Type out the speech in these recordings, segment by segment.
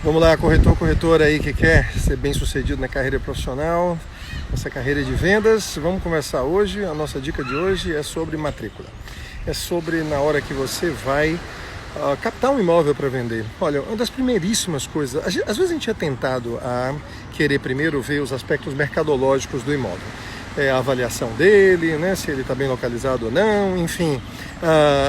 Vamos lá, corretor, corretora aí que quer ser bem sucedido na carreira profissional, nessa carreira de vendas. Vamos começar hoje. A nossa dica de hoje é sobre matrícula. É sobre na hora que você vai captar um imóvel para vender. Olha, uma das primeiríssimas coisas, às vezes a gente é tentado a querer primeiro ver os aspectos mercadológicos do imóvel. A avaliação dele, né, se ele está bem localizado ou não, enfim,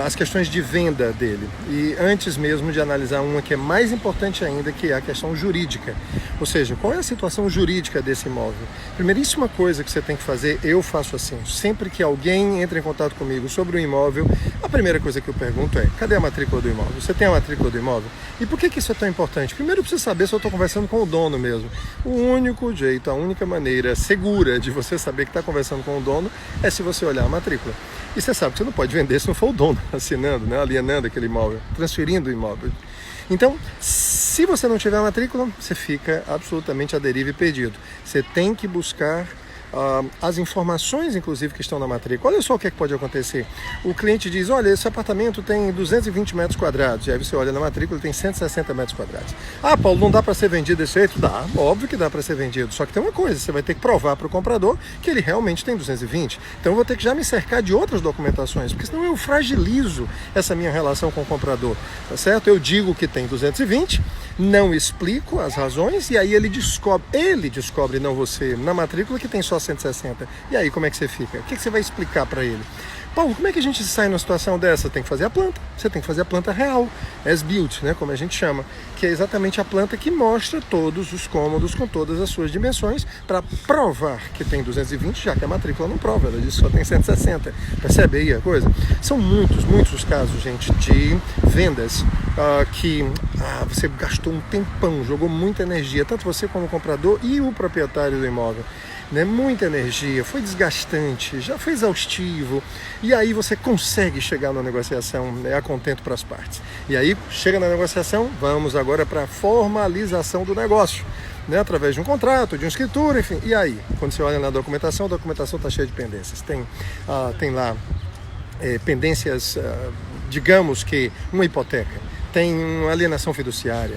as questões de venda dele. E antes mesmo de analisar uma que é mais importante ainda, que é a questão jurídica. Ou seja, qual é a situação jurídica desse imóvel? Primeiríssima coisa que você tem que fazer, eu faço assim, sempre que alguém entra em contato comigo sobre o imóvel, a primeira coisa que eu pergunto é: cadê a matrícula do imóvel? Você tem a matrícula do imóvel? E por que isso é tão importante? Primeiro eu preciso saber se eu estou conversando com o dono mesmo. O único jeito, a única maneira segura de você saber que está conversando com o dono é se você olhar a matrícula. E você sabe que você não pode vender se não for o dono assinando, né, alienando aquele imóvel, transferindo o imóvel. Então, se você não tiver a matrícula, você fica absolutamente à deriva e perdido. Você tem que buscar as informações, inclusive, que estão na matrícula. Olha só o que pode acontecer. O cliente diz: olha, esse apartamento tem 220 metros quadrados. E aí você olha na matrícula, ele tem 160 metros quadrados. Ah, Paulo, não dá para ser vendido desse jeito? Dá, óbvio que dá para ser vendido. Só que tem uma coisa, você vai ter que provar para o comprador que ele realmente tem 220. Então eu vou ter que já me cercar de outras documentações, porque senão eu fragilizo essa minha relação com o comprador, tá certo? Eu digo que tem 220, não explico as razões, e aí ele descobre, não você, na matrícula, que tem só 160. E aí como é que você fica? O que você vai explicar para ele? Paulo, como é que a gente sai numa situação dessa? Tem que fazer a planta. Você tem que fazer a planta real, as built, né, como a gente chama, que é exatamente a planta que mostra todos os cômodos com todas as suas dimensões para provar que tem 220, já que a matrícula não prova, ela diz que só tem 160. Percebe aí a coisa? São muitos os casos, gente, de vendas que você gastou um tempão, jogou muita energia, tanto você como o comprador e o proprietário do imóvel. Né, muita energia, foi desgastante, já foi exaustivo, e aí você consegue chegar na negociação, a contento para as partes. E aí chega na negociação, vamos agora para a formalização do negócio, né, através de um contrato, de uma escritura, enfim. E aí, quando você olha na documentação, a documentação está cheia de pendências. Tem lá pendências, digamos que uma hipoteca, tem uma alienação fiduciária,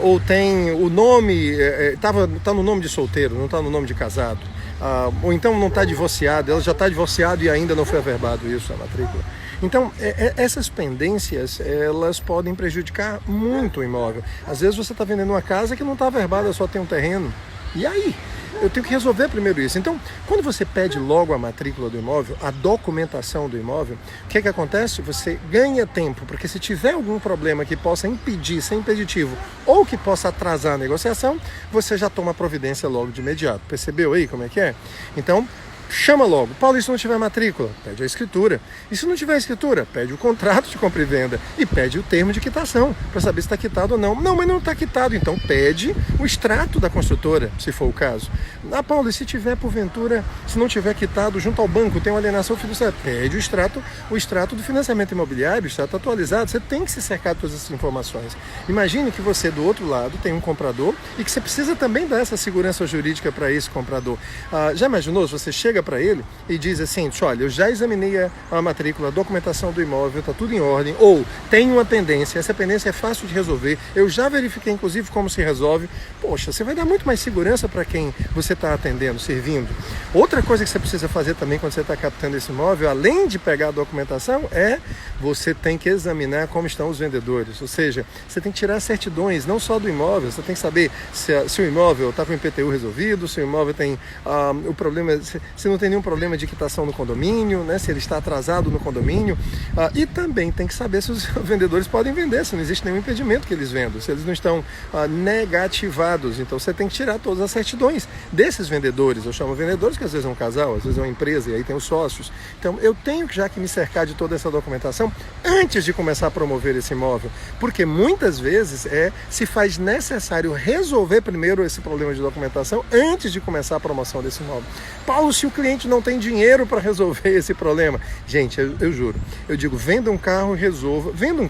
ou tem o nome, está no nome de solteiro, não está no nome de casado, ou então não está divorciado, ela já está divorciada e ainda não foi averbado isso, a matrícula. Então, essas pendências, elas podem prejudicar muito o imóvel. Às vezes você está vendendo uma casa que não está averbada, só tem um terreno. E aí? Eu tenho que resolver primeiro isso. Então, quando você pede logo a matrícula do imóvel, a documentação do imóvel, o que acontece? Você ganha tempo, porque se tiver algum problema que possa impedir, ser impeditivo, ou que possa atrasar a negociação, você já toma providência logo de imediato. Percebeu aí como é que é? Então, chama logo. Paulo, e se não tiver matrícula? Pede a escritura. E se não tiver escritura? Pede o contrato de compra e venda. E pede o termo de quitação, para saber se está quitado ou não. Não, mas não está quitado. Então pede o extrato da construtora, se for o caso. Ah, Paulo, e se tiver, porventura, se não tiver quitado junto ao banco, tem uma alienação fiduciária? Pede o extrato do financiamento imobiliário, o extrato atualizado. Você tem que se cercar de todas essas informações. Imagine que você, do outro lado, tem um comprador e que você precisa também dar essa segurança jurídica para esse comprador. Já imaginou se você chega para ele e diz assim: olha, eu já examinei a matrícula, a documentação do imóvel, está tudo em ordem, ou tem uma pendência, essa pendência é fácil de resolver, eu já verifiquei inclusive como se resolve. Poxa, você vai dar muito mais segurança para quem você está atendendo, servindo. Outra coisa que você precisa fazer também quando você está captando esse imóvel, além de pegar a documentação, você tem que examinar como estão os vendedores, ou seja, você tem que tirar certidões, não só do imóvel, você tem que saber se o imóvel está com o IPTU resolvido, se o imóvel tem o problema, se não tem nenhum problema de quitação no condomínio, né, se ele está atrasado no condomínio, e também tem que saber se os vendedores podem vender, se não existe nenhum impedimento que eles vendam, se eles não estão negativados. Então você tem que tirar todas as certidões desses vendedores. Eu chamo vendedores que às vezes é um casal, às vezes é uma empresa, e aí tem os sócios. Então eu tenho já que me cercar de toda essa documentação antes de começar a promover esse imóvel, porque muitas vezes se faz necessário resolver primeiro esse problema de documentação antes de começar a promoção desse imóvel. Paulo, se o cliente não tem dinheiro para resolver esse problema. Gente, eu juro, eu digo, venda um carro e resolva, venda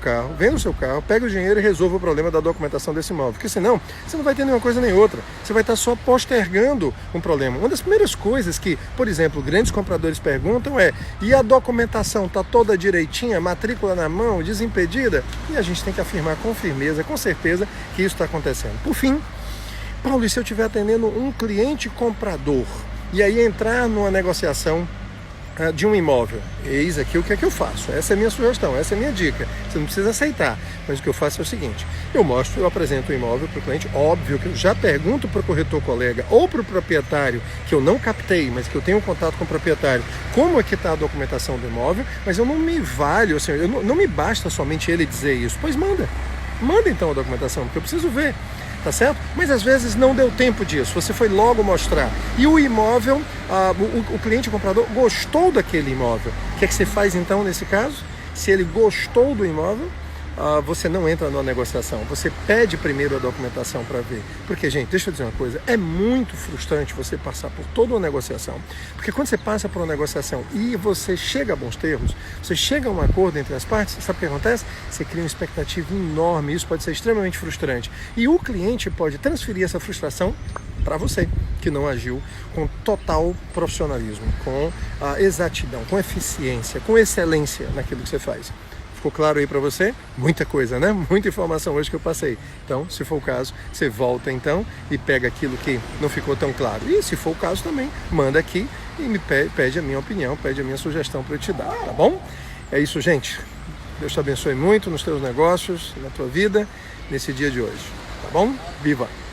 o seu carro, pega o dinheiro e resolva o problema da documentação desse imóvel, porque senão você não vai ter nenhuma coisa nem outra, você vai estar só postergando um problema. Uma das primeiras coisas que, por exemplo, grandes compradores perguntam é, e a documentação está toda direitinha, matrícula na mão, desimpedida? E a gente tem que afirmar com firmeza, com certeza, que isso está acontecendo. Por fim, Paulo, e se eu estiver atendendo um cliente comprador e aí entrar numa negociação de um imóvel? Eis aqui o que é que eu faço. Essa é a minha sugestão, essa é a minha dica. Você não precisa aceitar, mas o que eu faço é o seguinte: eu apresento o imóvel para o cliente. Óbvio que eu já pergunto para o corretor colega ou para o proprietário, que eu não captei, mas que eu tenho um contato com o proprietário, como é que está a documentação do imóvel, mas eu não me valho, assim, não me basta somente ele dizer isso. Pois manda então a documentação, porque eu preciso ver. Tá certo? Mas às vezes não deu tempo disso, você foi logo mostrar. E o imóvel, o cliente comprador gostou daquele imóvel. O que é que você faz então nesse caso? Se ele gostou do imóvel, você não entra numa negociação, você pede primeiro a documentação para ver. Porque, gente, deixa eu dizer uma coisa, é muito frustrante você passar por toda uma negociação, porque quando você passa por uma negociação e você chega a bons termos, você chega a um acordo entre as partes, sabe o que acontece? Você cria uma expectativa enorme, isso pode ser extremamente frustrante. E o cliente pode transferir essa frustração para você, que não agiu com total profissionalismo, com exatidão, com eficiência, com excelência naquilo que você faz. Ficou claro aí para você? Muita coisa, né? Muita informação hoje que eu passei. Então, se for o caso, você volta então e pega aquilo que não ficou tão claro. E se for o caso também, manda aqui e me pede a minha opinião, pede a minha sugestão para eu te dar, tá bom? É isso, gente. Deus te abençoe muito nos teus negócios, na tua vida, nesse dia de hoje. Tá bom? Viva!